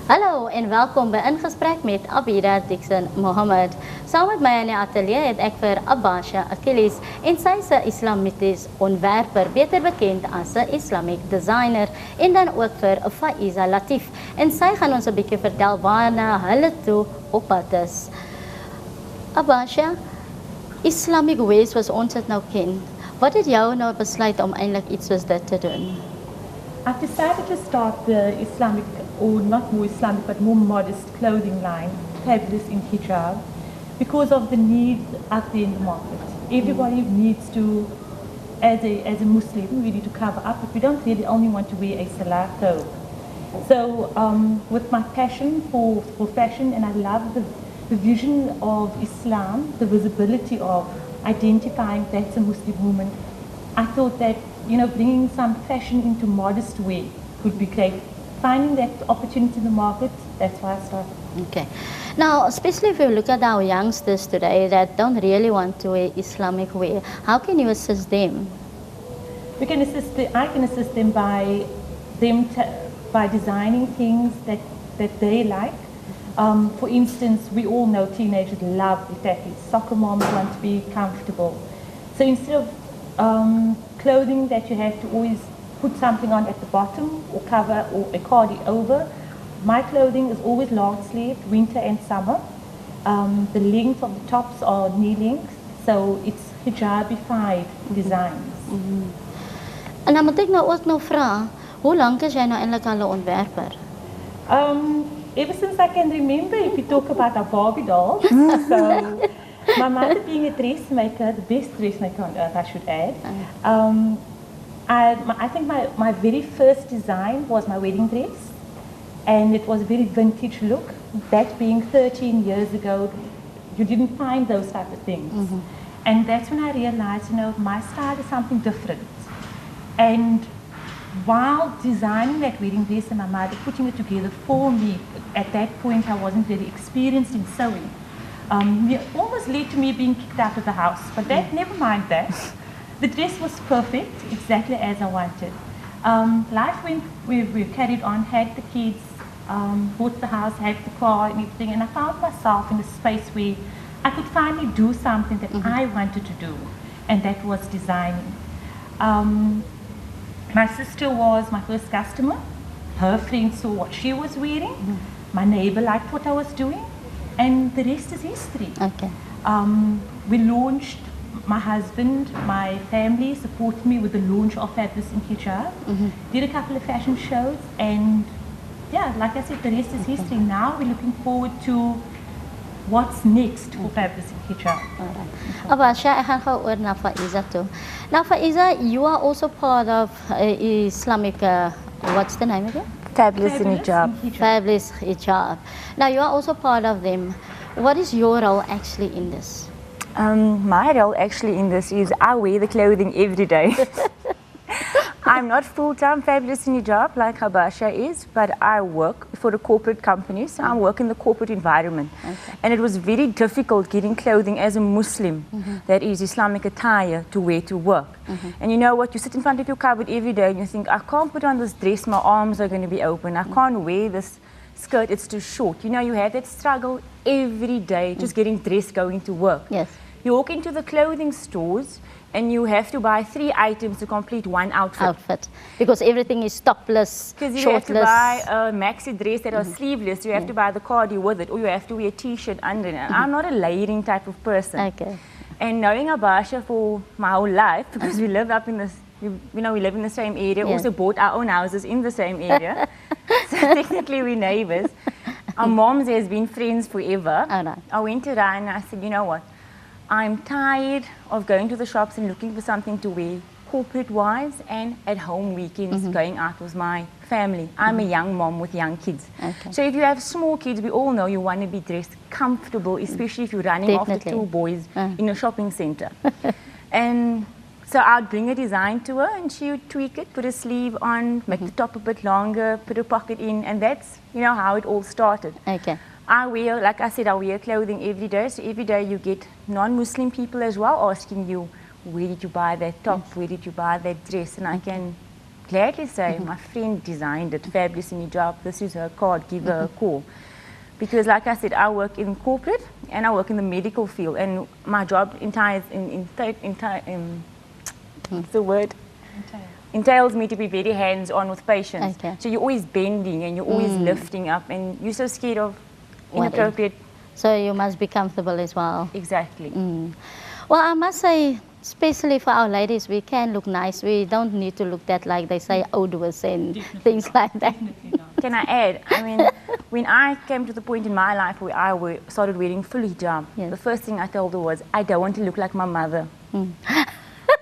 Hallo en welkom by Ingesprek met Abidah Dixon-Mohamed. Saam met my in die ateljee het ek vir Abasieja Achillies en sy is 'n islamities ontwerper, beter bekend as 'n Islamic designer, en dan ook vir Faaiza Latif. En sy gaan ons 'n bietjie vertel waarna hulle toe op pad is. Abasieja, Islamic ways was ons dit nou ken. Wat het jou nou besluit om eintlik iets soos dit te doen? I've decided to start the Islamic, or not more Islamic, but more modest clothing line, Fabulous in Hijaab, because of the need out there in the market. Everybody needs to, as a Muslim, we need to cover up, but we don't really only want to wear a salah thobe. So with my passion for fashion, and I love the vision of Islam, the visibility of identifying that's a Muslim woman, I thought that, bringing some fashion into modest way would be great. Finding that opportunity in the market, that's why I started. Okay. Now, especially if you look at our youngsters today that don't really want to wear Islamic wear, how can you assist them? I can assist them by designing things that they like. For instance, we all know teenagers love the tacky. Soccer moms want to be comfortable. So instead of clothing that you have to always put something on at the bottom or cover or a cardi over, my clothing is always long sleeve, winter and summer. The length of the tops are knee length, so it's hijabified designs. En dan moet ek nou ook nou vra, hoe lank is jy nou eintlik al 'n ontwerper? Ever since I can remember, if you talk about our Barbie dolls. So my mother being a dressmaker, the best dressmaker on earth, I should add. I think my very first design was my wedding dress, and it was a very vintage look. That being 13 years ago, you didn't find those type of things. And that's when I realized, my style is something different. And while designing that wedding dress and my mother putting it together for me, at that point I wasn't very experienced in sewing. It almost led to me being kicked out of the house, but never mind that. The dress was perfect, exactly as I wanted. Life went, we carried on, had the kids, bought the house, had the car and everything, and I found myself in a space where I could finally do something that I wanted to do, and that was designing. My sister was my first customer. Her friends saw what she was wearing. My neighbor liked what I was doing, and the rest is history. Okay. We launched, my husband, my family supported me with the launch of Fabulous in Hijaab. Did a couple of fashion shows, and yeah, like I said, the rest is history. Now we're looking forward to what's next for Fabulous in Hijaab. Abasieja, ek gaan gou oor na Faaiza toe. Now Faaiza, you are also part of Islamic, what's the name again? Fabulous in Hijaab. Fabulous Hijaab. Now you are also part of them. What is your role actually in this? My role actually in this is I wear the clothing every day. I'm not full-time Fabulous in Hijaab like Abasieja is, but I work for a corporate company, so I work in the corporate environment. Okay. And it was very difficult getting clothing as a Muslim that is Islamic attire to wear to work. And you know what, you sit in front of your cupboard every day and you think, I can't put on this dress, my arms are going to be open. I can't wear this skirt, it's too short. You have that struggle every day, just getting dressed, going to work. Yes. You walk into the clothing stores and you have to buy 3 items to complete one outfit. Because everything is topless, because you shortless. have to buy a maxi dress that are sleeveless, you have to buy the cardi with it, or you have to wear a t-shirt under it. I'm not a layering type of person. Okay. And knowing Abasieja for my whole life, because we live up in this, we live in the same area, also bought our own houses in the same area. So technically we're neighbors. Our moms has been friends forever. Oh, no. I went to her and I said, you know what? I'm tired of going to the shops and looking for something to wear, corporate-wise and at home weekends, going out with my family. I'm a young mom with young kids. Okay. So if you have small kids, we all know you want to be dressed comfortable, especially if you're running after 2 boys in a shopping center. And so I'd bring a design to her and she would tweak it, put a sleeve on, make the top a bit longer, put a pocket in, and that's, how it all started. Okay. I wear, like I said, I wear clothing every day. So every day you get non-Muslim people as well asking you, where did you buy that top? Where did you buy that dress? And I can gladly say, my friend designed it, fabulous in Hijaab, this is her card, give her a call. Because like I said, I work in corporate and I work in the medical field, and my job what's the word? Entails me to be very hands-on with patients. Okay. So you're always bending and you're always lifting up, and you're so scared of inappropriate. So you must be comfortable as well. Exactly. Well, I must say, especially for our ladies, we can look nice. We don't need to look that, like they say, odorous and things like that. Can I add? I mean, when I came to the point in my life where I started wearing full hijab, Yes. the first thing I told her was, I don't want to look like my mother.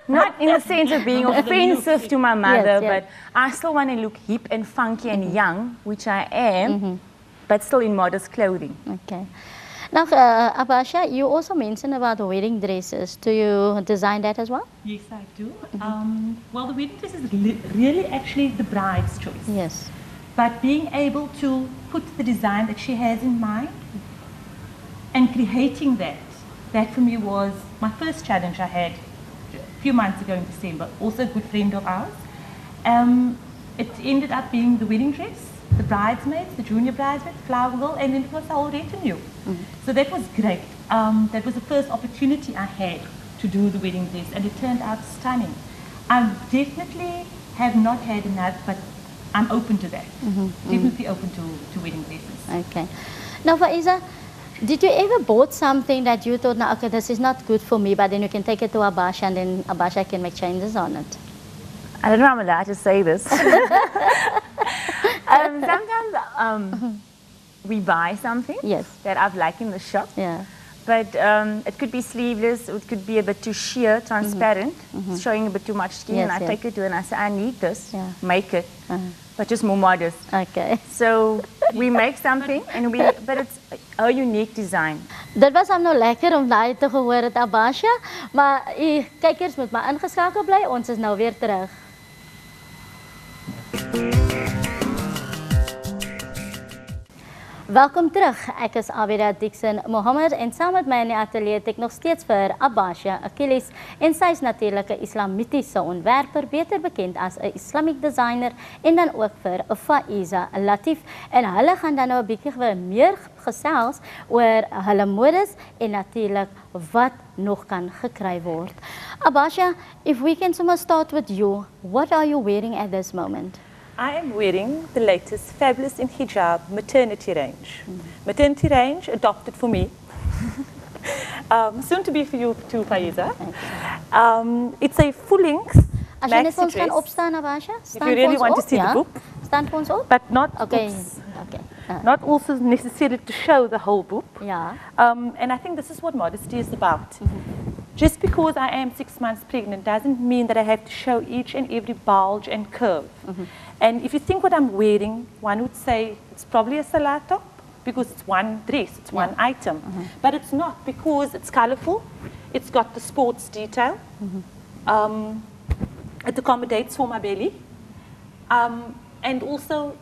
Not in the sense of being offensive to my mother, Yes, yes. but I still want to look hip and funky and young, which I am, but still in modest clothing. Okay. Now, Abasieja, you also mentioned about the wedding dresses. Do you design that as well? Yes, I do. Well, the wedding dress is really actually the bride's choice. Yes. But being able to put the design that she has in mind and creating that for me was my first challenge I had a few months ago in December. Also a good friend of ours. It ended up being the wedding dress, the bridesmaids, the junior bridesmaids, flower girl, and then it was the whole retinue. So that was great. That was the first opportunity I had to do the wedding dress, and it turned out stunning. I definitely have not had enough, but I'm open to that. Definitely open to wedding dresses. Okay. Now, Faaiza, did you ever bought something that you thought, no, okay, this is not good for me, but then you can take it to Abasieja and then Abasieja can make changes on it? I don't know if I'm allowed to say this. Sometimes we buy something Yes. that I've liked in the shop, Yeah. but it could be sleeveless, it could be a bit too sheer, transparent, showing a bit too much skin, Yes, and I yes. take it to her and I say, I need this, Yeah. make it, but just more modest. Okay. So we make something, but it's a unique design. Dit was hom nou lekker om daai te gehoor het Abasieja, maar u kykers moet maar ingeskakel bly. Ons is nou weer terug. Welkom terug. Ek is Abidah Dixon-Mohamed en saam met my in die ateljee het ek nog steeds vir Abasieja Achillies en sy is natuurlik 'n islamitiese ontwerper, beter bekend as 'n Islamic designer en dan ook vir Faaiza Latif, en hulle gaan dan nou 'n bietjie meer gesels oor hulle modes en natuurlik wat nog kan gekry word. Abasieja, if we can somewhat start with you, what are you wearing at this moment? I am wearing the latest Fabulous in Hijaab maternity range. Maternity range adopted for me. Soon to be for you too, Faaiza. It's a full-length As jy net vir maxi ons kan dress, opstaan, Abasieja, staan you vir really ons want to op, see the ja? book. Staan vir ons op? but not Okay. oops, Okay. not also necessarily to show the whole book. Ja. And I think this is what modesty is about. Just because I am 6 months pregnant doesn't mean that I have to show each and every bulge and curve. And if you think what I'm wearing, one would say it's probably a salah top because it's one dress, it's one item. But it's not, because it's colorful, it's got the sports detail, it accommodates for my belly, and also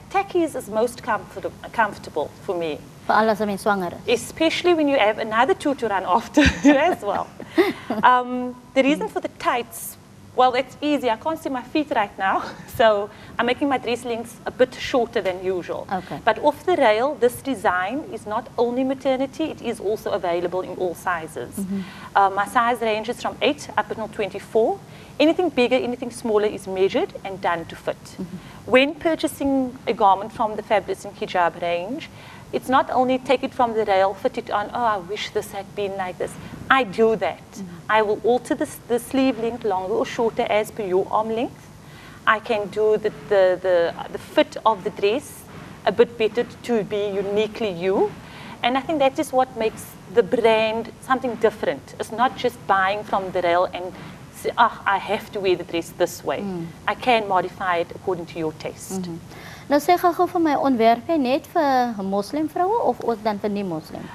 tackies is most comfortable for me. Vir al as 'n mens swanger is. Especially when you have another two to run after as well. The reason for the tights, well, it's easy. I can't see my feet right now, so I'm making my dress lengths a bit shorter than usual. Okay. But off the rail, this design is not only maternity, it is also available in all sizes. My size ranges from 8 up until 24. Anything bigger, anything smaller is measured and done to fit. When purchasing a garment from the Fabulous in Hijaab range, it's not only take it from the rail, fit it on, oh, I wish this had been like this. I do that. I will alter the sleeve length longer or shorter as per your arm length. I can do the fit of the dress a bit better to be uniquely you. And I think that is what makes the brand something different. It's not just buying from the rail and say, I have to wear the dress this way. I can modify it according to your taste. Nou sê gou vir my, ontwerp jy net vir moslim vroue of ook dan vir nie moslims?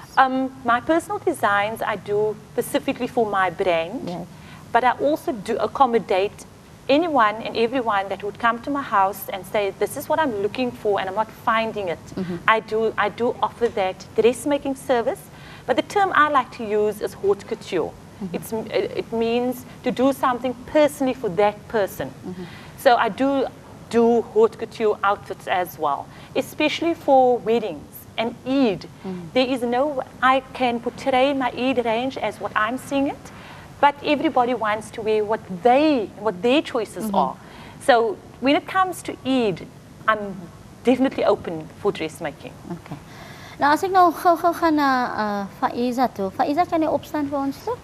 My personal designs I do specifically for my brand, Yes. but I also do accommodate anyone and everyone that would come to my house and say, this is what I'm looking for and I'm not finding it. I do offer that dressmaking service, but the term I like to use is haute couture. It means to do something personally for that person. So I do haute couture outfits as well, especially for weddings and Eid. There is no, I can portray my Eid range as what I'm seeing it, but everybody wants to wear what their choices are. So when it comes to Eid, I'm definitely open for dressmaking. Okay. Nou, as ek nou gou gaan na Faaiza toe. Faaiza, kan jy opstaan vir ons toe?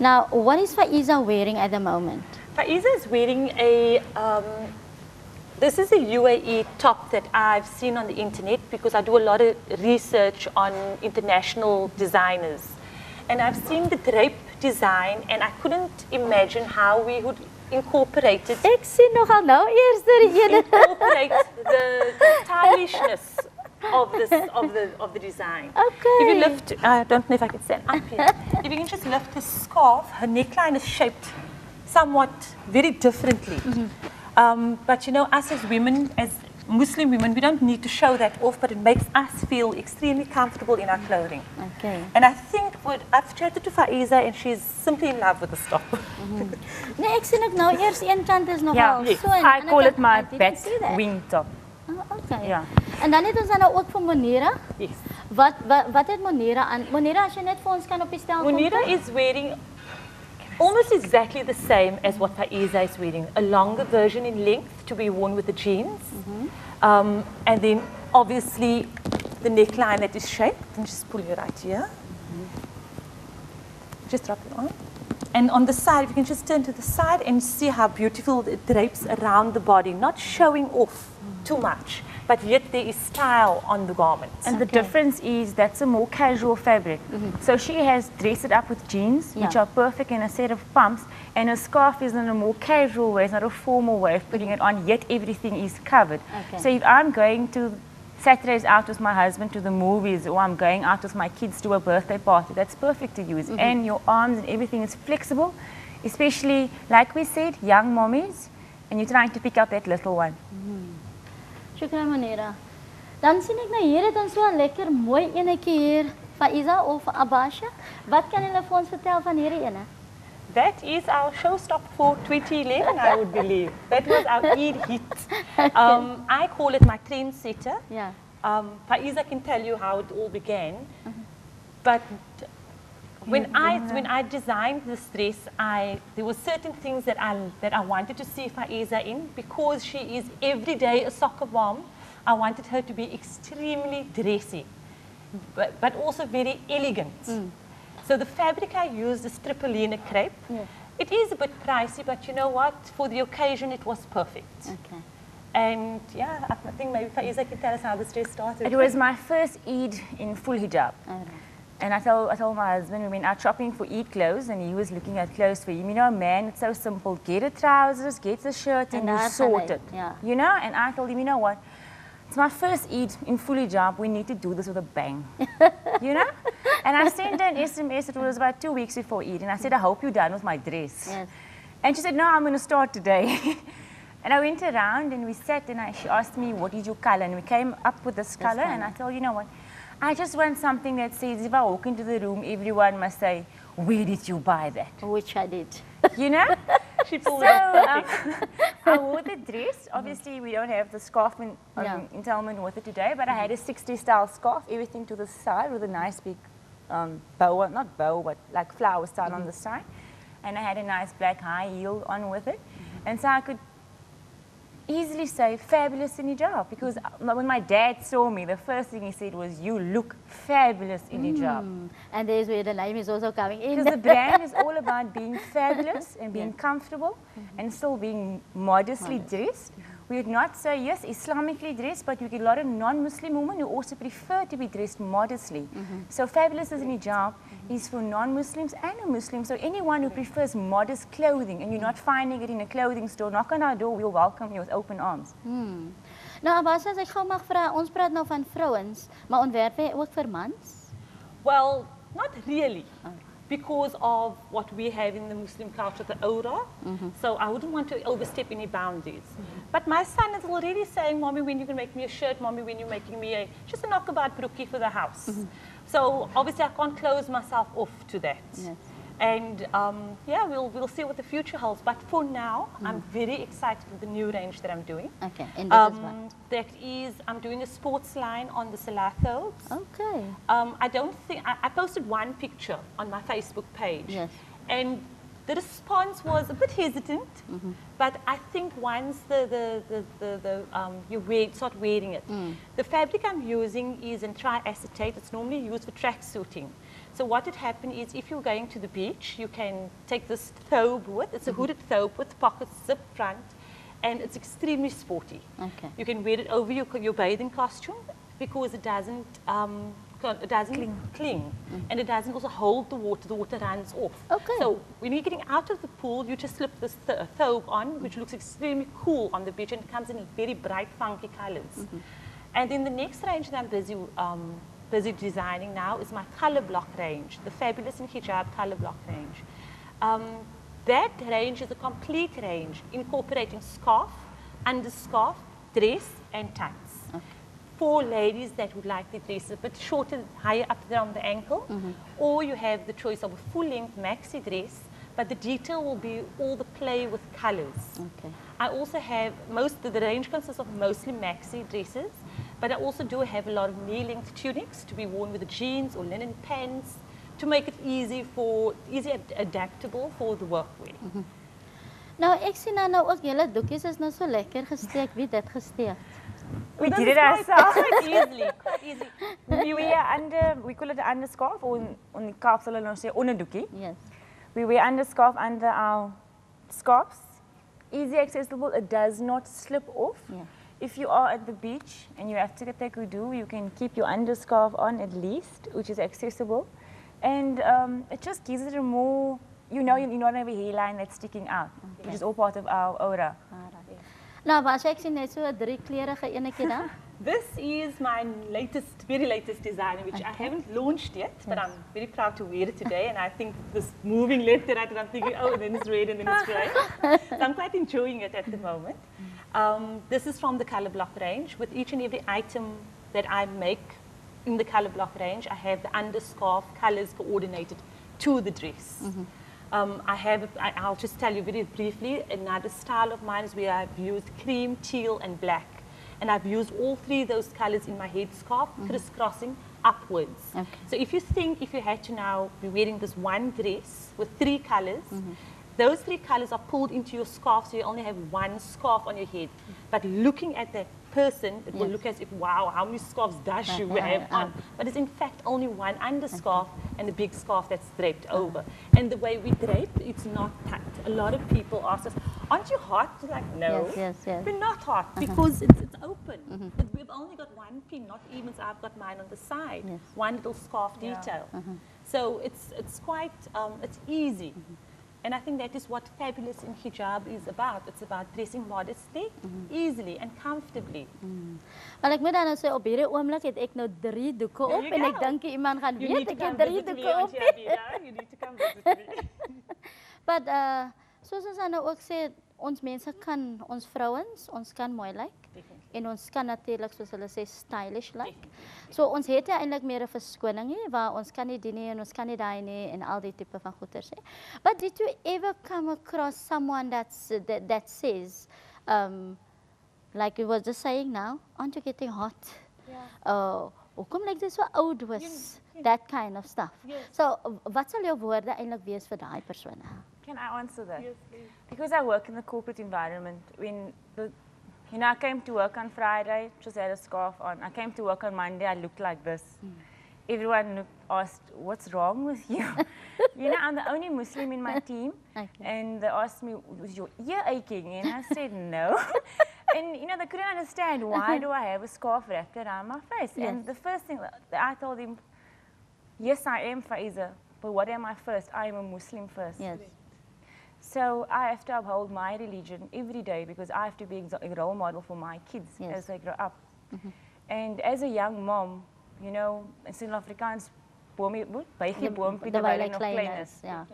Now, what is Faaiza wearing at the moment? Faaiza is wearing a, this is a UAE top that I've seen on the internet because I do a lot of research on international designers. And I've seen the drape design and I couldn't imagine how we would incorporate it. Ek sien nogal nou eers die ene. Incorporate the stylishness of the design. Okay. If you lift, I don't know if I can stand up here. If you can just lift the scarf, her neckline is shaped somewhat very differently. But you know, us as women, as Muslim women, we don't need to show that off, but it makes us feel extremely comfortable in our clothing. Okay. And I think I've chatted to Faaiza and she's simply in love with the top. Nee, ek sien ek nou eers een kant is nogal Yeah, so en I call it my I didn't back see that. wing top. Oh, okay. Ja. En dan het ons dan nou ook vir Monira. Yes. Wat het Monira aan? Monira, as jy net vir ons kan op die stel kom. Munira is wearing almost exactly the same as what Faaiza is wearing. A longer version in length to be worn with the jeans. And then obviously the neckline that is shaped. Let me just pull you right here. Just drop it on. And on the side, if you can just turn to the side and see how beautiful it drapes around the body, not showing off too much, but yet there is style on the garments. And the difference is that's a more casual fabric. So she has dressed it up with jeans, which Yeah. are perfect, and a set of pumps, and her scarf is in a more casual way, it's not a formal way of putting it on, yet everything is covered. Okay. So if I'm going to Saturdays out with my husband to the movies, or I'm going out with my kids to a birthday party, that's perfect to use. And your arms and everything is flexible, especially, like we said, young mommies, and you're trying to pick up that little one. Shukran Monira. Dan sien ek nou hier het ons so 'n lekker mooi enetjie hier, Faaiza of Abasieja. Wat kan julle vir ons vertel van hierdie ene? That is our showstopper for 2011, I would believe. That was our Eid hit. I call it my trendsetter. Ja. Faaiza can tell you how it all began. But when I designed this dress, there were certain things that I wanted to see Faaiza in because she is every day a soccer mom. I wanted her to be extremely dressy, but also very elegant. So the fabric I used is tripolina crepe. Yeah. It is a bit pricey, but you know what? For the occasion, it was perfect. Okay. And yeah, I think maybe Faaiza can tell us how this dress started. It was my first Eid in full hijab. Alright. And I told my husband, we went out shopping for Eid clothes, and he was looking at clothes for him. You know, a man, it's so simple. Get a trousers, get a shirt, and you that's sort how it. yeah. You know? And I told him, you know what? It's my first Eid in full hijab. We need to do this with a bang. You know? And I sent her an SMS. It was about 2 weeks before Eid. And I said, I hope you're done with my dress. Yes. And she said, no, I'm going to start today. And I went around and we sat and she asked me, what is your color? And we came up with this color. And I told, you know what? I just want something that says, if I walk into the room, everyone must say, where did you buy that? Which I did. You know? She pulled So it off perfect. I wore the dress. Obviously, we don't have the scarf in Yeah. entanglement with it today, but I had a 60s style scarf, everything to the side with a nice big bow, not bow, but like flower style on the side. And I had a nice black high heel on with it. And so I could easily say fabulous in hijab because when my dad saw me, the first thing he said was, you look fabulous in hijab. And there's where the name is also coming in. Because the brand is all about being fabulous and being comfortable and still being modestly dressed. We would not say, yes, Islamically dressed, but you get a lot of non-Muslim women who also prefer to be dressed modestly. So fabulous as in hijab is for non-Muslims and a Muslim. So anyone who prefers modest clothing and you're not finding it in a clothing store, knock on our door, we'll welcome you with open arms. Nou Abasieja, as ek gou mag vra, ons praat nou van vrouens, maar ontwerp jy ook vir mans? Well, not really, because of what we have in the Muslim culture, the aura. So I wouldn't want to overstep any boundaries. But my son is already saying, Mommy, when you can make me a shirt, Mommy, when you're making me just a knockabout brookie for the house. So obviously I can't close myself off to that. Yes. And yeah, we'll see what the future holds. But for now, I'm very excited with the new range that I'm doing. Okay, and that is what? That is, I'm doing a sports line on the Salah thobes. Okay. I don't think, I posted one picture on my Facebook page. Yes. And the response was a bit hesitant, but I think once you start wearing it, the fabric I'm using is in triacetate. It's normally used for track suiting. So what would happen is if you're going to the beach, you can take this thobe with, it's a hooded thobe with pockets, zip front, and it's extremely sporty. Okay. You can wear it over your bathing costume because it doesn't cling. And it doesn't also hold the water runs off. Okay. So when you're getting out of the pool, you just slip this thobe on, which looks extremely cool on the beach, and it comes in very bright, funky colors. And then the next range that I'm busy designing now is my color block range, the Fabulous and Hijaab color block range. That range is a complete range incorporating scarf, underscarf, dress and tights. Okay. For ladies that would like the dress a bit shorter, higher up around the ankle, or you have the choice of a full-length maxi dress, but the detail will be all the play with colors. Okay. I also have the range consists of mostly maxi dresses, but I also do have a lot of knee-length tunics to be worn with the jeans or linen pants to make it easy adaptable for the workwear. Nou, ek sien nou ook julle doekies is nou so lekker gesteek. Wie het dit gesteek? We did it ourselves. Quite easy. We wear we call it an underscarf, or on the calf sal hulle say onderdoekie. Yes. We wear underscarf under our scarves. Easy accessible, it does not slip off. Yeah. If you are at the beach and you have to take wudu, you can keep your underscarf on at least, which is accessible. And it just gives it a more, you don't have a hairline that's sticking out, which is all part of our aura. Nou, was ek sien net so 'n driekleurige enetjie dan? This is my very latest design, which I haven't launched yet, but I'm very proud to wear it today. And I think this moving left and right, and I'm thinking, oh, and then it's red and then it's gray. So I'm quite enjoying it at the moment. This is from the color block range. With each and every item that I make in the color block range, I have the underscarf colors coordinated to the dress. I'll just tell you very briefly, another style of mine is where I've used cream, teal and black. And I've used all three of those colors in my headscarf, crisscrossing upwards. Okay. So if you had to now be wearing this one dress with three colors, those three colors are pulled into your scarf, so you only have one scarf on your head. But looking at that person, it will look as if, wow, how many scarves does she have on? But it's in fact only one underscarf and a big scarf that's draped over. And the way we drape, it's not tight. A lot of people ask us, aren't you hot? We're like, no, Yes. we're not hot because it's open. But we've only got one pin, not even, so I've got mine on the side, one little scarf detail. So it's quite, it's easy. And I think that is what Fabulous in Hijab is about. It's about dressing modestly, easily and comfortably. Maar ek moet dan nou sê op hierdie oomblik het ek nou 3 doeke op en ek dink iemand gaan weet ek het 3 doeke op. You need to come visit me. But soos ons nou ook sê, ons mense kan, ons vrouens, ons kan mooi lyk. En ons kan natuurlik soos hulle sê stylish lyk. So ons het eintlik meer 'n verskoning hier waar ons kan nie die nie en ons kan nie daai nie en al die tipe van goeters sê. But did you ever come across someone that says like you were just saying now, aren't you getting hot? Hoekom lyk dit so oud was? That kind of stuff. Yes. So wat sal jou woorde eintlik wees vir daai persone? Can I answer that? Yes, please. Because I work in the corporate environment, I came to work on Friday, just had a scarf on. I came to work on Monday, I looked like this. Everyone asked, what's wrong with you? I'm the only Muslim in my team. Okay. And they asked me, was your ear aching? And I said, no. And, they couldn't understand, why do I have a scarf wrapped around my face? Yes. And the first thing that I told him, yes, I am Faaiza, but what am I first? I am a Muslim first. Yes. So I have to uphold my religion every day because I have to be a role model for my kids as they grow up. And as a young mom, in Suid-Afrikaans, boompie terwyl hy nog klein is. Ja.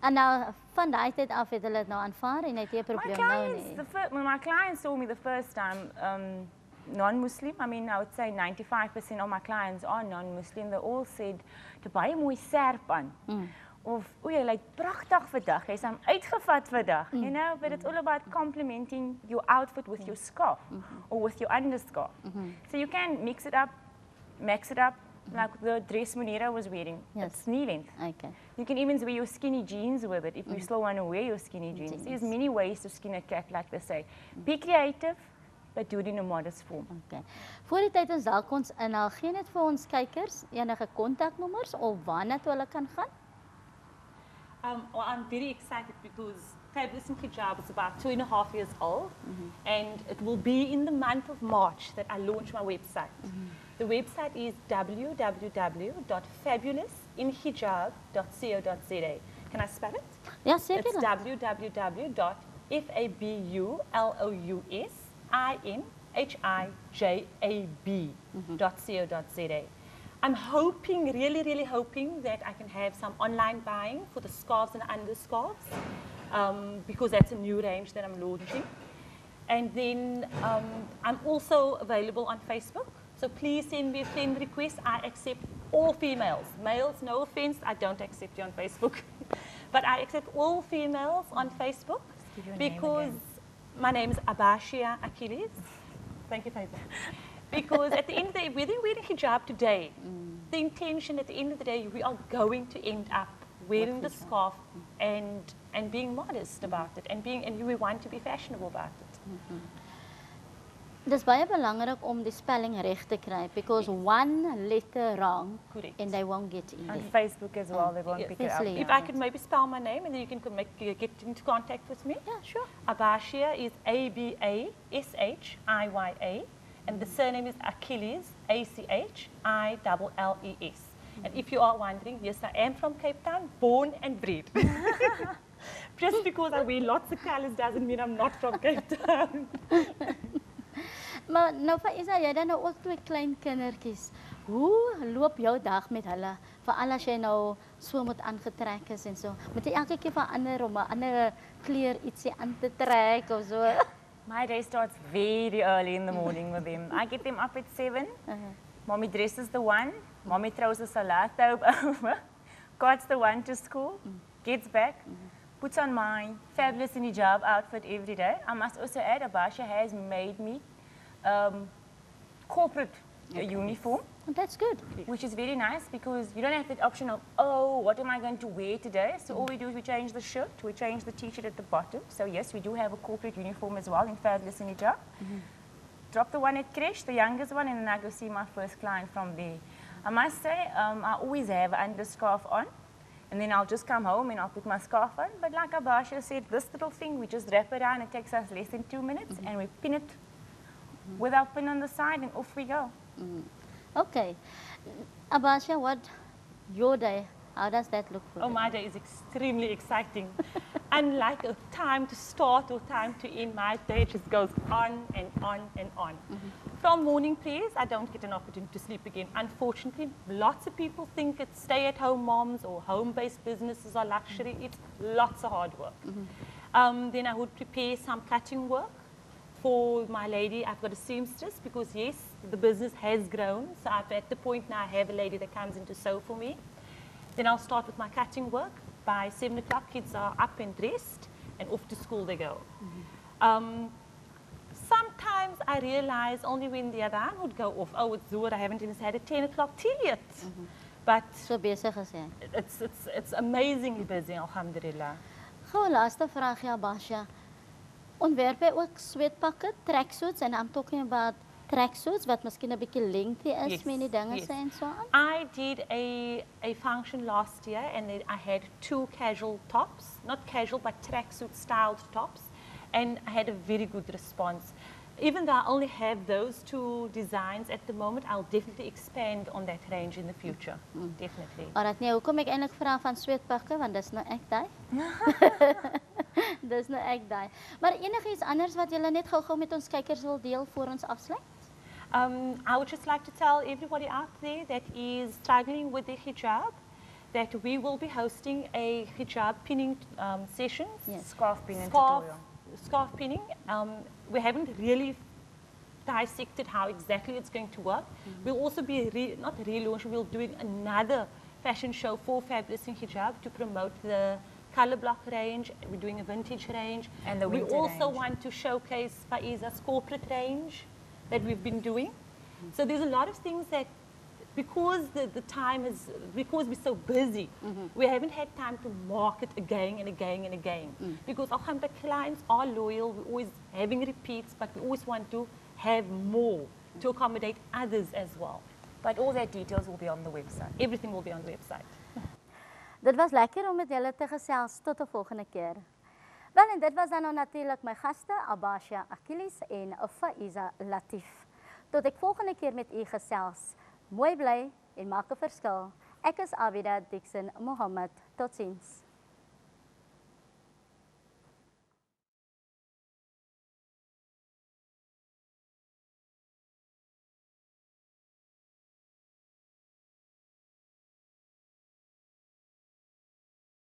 En nou van daai tyd af het hulle dit nou aanvaar en het jy 'n probleem nou nie. When my clients saw me the first time, non-Muslim, I would say 95% of my clients are non-Muslim. They all said, "To buy mooi serp aan." Of, o jy lyk pragtig vandag, jy's uitgevat vandag. You know, but it's all about complementing your outfit with your scarf or with your underscarf. So you can mix it up, max it up, like the dress Munira was wearing. Yes. It's knee length. Okay. You can even wear your skinny jeans with it if you still want to wear your skinny jeans. There's many ways to skin a cat, like they say. Be creative, but do it in a modest form. Okay. Voor die tyd ons dalk ons inhaal, gee net vir ons kykers enige kontaknommers of waarna toe hulle kan gaan? Well, I'm very excited because Fabulous in Hijaab is about 2.5 years old, and it will be in the month of March that I launch my website. The website is www.fabulousinhijab.co.za. Can I spell it? Ja, seker. It's www.fabulousinhijab.co.za. I'm hoping, really hoping that I can have some online buying for the scarves and underscarves, because that's a new range that I'm launching. And then I'm also available on Facebook. So please send me a friend request. I accept all females. Males, no offense, I don't accept you on Facebook. But I accept all females on Facebook because my name is Abasieja Achillies. Thank you, Faaiza. Because at the end of the day, whether you're wearing hijab today, the intention at the end of the day, we are going to end up wearing the scarf and being modest about it and we want to be fashionable about it. Dis baie belangrik om die spelling reg te kry because one letter wrong Correct. and they won't get in On there. Facebook as well, they won't pick it up. Especially, If I could maybe spell my name and then you can get into contact with me. Yeah, sure. Abasieja is Abashiya, and the surname is Achillies, Achilles. And if you are wondering, yes, I am from Cape Town, born and bred. Just because I wear lots of colours doesn't mean I'm not from Cape Town. Maar nou Faaiza, jy dan nou ook twee klein kindertjies. Hoe loop jou dag met hulle? Veral as jy nou so moet aangetrek is en so. Moet jy elke keer verander om 'n ander kleur ietsie aan te trek of so? My day starts very early in the morning with them. I get them up at 7. Mommy dresses the one. Mommy throws a salad over. Carts the one to school. Gets back. Puts on my Fabulous in Hijab outfit every day. I must also add, Abasieja has made me corporate uniform. And that's good. Which is very nice because you don't have the option of, oh, what am I going to wear today? So all we do is we change the shirt, we change the t-shirt at the bottom. So yes, we do have a corporate uniform as well in Fabulous in Hijab. Drop the one at creche, the youngest one, and then I go see my first client from there. I must say, I always have an underscarf on. And then I'll just come home and I'll put my scarf on. But like Abasieja said, this little thing, we just wrap it around. It takes us less than 2 minutes and we pin it with our pin on the side and off we go. Okay. Abasieja, what your day? How does that look for Oh, you? my day is extremely exciting. Unlike a time to start or time to end, my day just goes on and on and on. From morning prayers, I don't get an opportunity to sleep again. Unfortunately, lots of people think it's stay-at-home moms or home-based businesses are luxury. It's lots of hard work. Then I would prepare some cutting work for my lady. I've got a seamstress because, yes, the business has grown. So I'm at the point now I have a lady that comes in to sew for me. Then I'll start with my cutting work. By 7 o'clock, kids are up and dressed and off to school they go. Sometimes I realize only when the adhan would go off, oh, it's Zuhr, I haven't even had a 10 o'clock tea yet. But So besig is jy. it's amazingly busy, alhamdulillah. Gou 'n laaste vraagie Abasieja. Ontwerp jy ook sweetpakke, tracksuits and I'm talking about tracksuits wat miskien 'n bietjie lengthy is Yes, met die dinge yes. sê en so aan? I did a function last year and then I had 2 casual tops, not casual but tracksuit styled tops, and I had a very good response. Even though I only have those 2 designs at the moment, I'll definitely expand on that range in the future. Definitely. Alright, nee, hoekom ek eintlik vra van sweetpakke want dis nou ek daai. Dis nou ek daai. Maar enigiets anders wat julle net gou-gou met ons kykers wil deel voor ons afsluit? I would just like to tell everybody out there that is struggling with the hijab that we will be hosting a hijab pinning session. Yes. Scarf pinning tutorial. Scarf pinning. We haven't really dissected how exactly it's going to work. We'll also be not relaunching, we'll doing another fashion show for Fabulous in Hijab to promote the color block range. We're doing a vintage range. And the we winter also range. want to showcase Faaiza's corporate range that we've been doing. So there's a lot of things that, because the time is, because we're so busy, we haven't had time to market again and again and again. Because alhamdulillah, clients are loyal, we're always having repeats, but we always want to have more to accommodate others as well. But all their details will be on the website. Everything will be on the website. Dit was lekker om met julle te gesels. Tot de volgende keer. Wel, en dit was dan nou natuurlijk mijn gasten, Abasieja Achillies en Faaiza Latif. Tot ek volgende keer met u gesels. Mooi bly en maak 'n verskil. Ek is Abidah Dixon-Mohamed. Totsiens.